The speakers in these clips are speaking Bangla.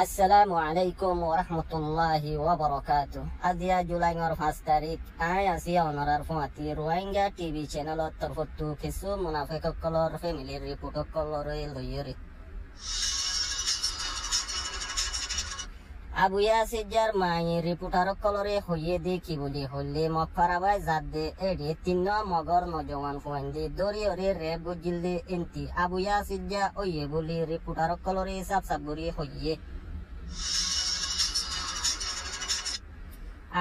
আসসালামু আলাইকুম ওয়া রাহমাতুল্লাহি ওয়া বারাকাতুহু। আজিয়া জুলাইৰ 5 তাৰিখ আছি অনাৰাৰ ফুৱাতি ৰোহিংগা টিভি চেনেলত তৰফতো কিছু মুনাফিকসকলৰ ফেমিলিৰ ৰিপৰ্টসকলৰে লৈৰে আবু ইয়াছিজাৰ মাই ৰিপৰ্টাৰসকলৰে হৈয়ে দে কি বুলি হলে মফাৰাবাই জাদে এডি তিন্ন মগৰ নজৱান ফুৱান্দি দৰিয়ৰে ৰেব গজিলে এন্টি আবু ইয়াছিজা ওয়ে বুলি ৰিপৰ্টাৰসকলৰে সাবসাবৰি হৈয়ে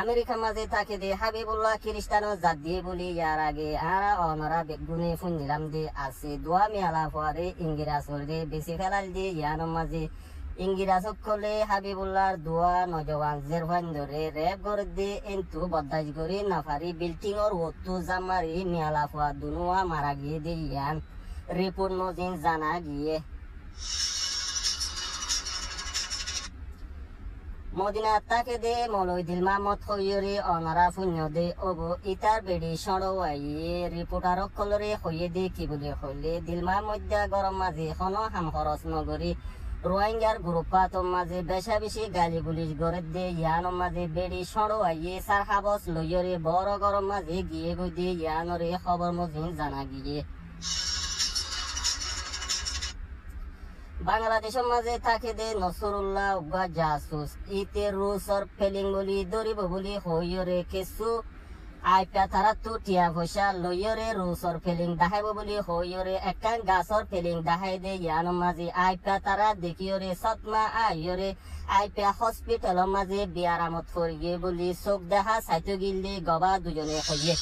আমেরিকা মাঝে তাকে দে হাবিবুল্লাহ খ্রিস্টানো জাত দিয়ে বলি ইয়ার আগে আরা অনরা বেগুনে ফুন্দিলাম দে আছে দোয়া মেলা পরে ইংরেজ হলে বেশি ফেলাল দিয়ে ইয়ানোর মাঝে ইংরেজ সকলে হাবিবুল্লাহর দোয়া নজওয়ান জেরভান ধরে রেপ করে দিয়ে এন্তু বদাজ করে নাফারি বিল্ডিং ওর হতো জামারি মেলা পর দুনুয়া মারা গিয়ে দিয়ে ইয়ান রিপোর্ট নজিন জানা গিয়ে মদিনা তাকে দে মলই দিল মামত হইরে অনারা ফুন্য দে ওবো ইতার বেড়ি সড়াইয়ে রিপোর্টার কলরে হইয়ে দে কি বলে হইলে দিলমা মধ্যে গরম মাঝে হন হাম খরচ নগরী রোহিঙ্গার গ্রুপাত মাঝে বেশা বেশি গালি গুলিশ গড়ে দে ইয়ান মাঝে বেড়ি সড়াইয়ে সার হাবস লইরে বড় গরম মাঝে গিয়ে গই দে ইয়ানরে খবর মজিন জানা গিয়ে বাংলাদেশের মাঝে থাকে দে নসরুল্লাহ উগা জাসুস ইতে রুসর ফেলিং বলি দরিব বলি হইরে কিছু আইপা তারা তো টিয়া পয়সা লইরে রুসর ফেলিং দেখাইব বলি হইরে একান গাছর ফেলিং দেখাই দে ইয়ান মাঝে আইপা তারা দেখিয়রে সৎমা আইরে আইপা হসপিটালের মাঝে বিয়ারামত করিয়ে বলি চোখ দেখা সাইতো গিলে গবা দুজনে হইয়ে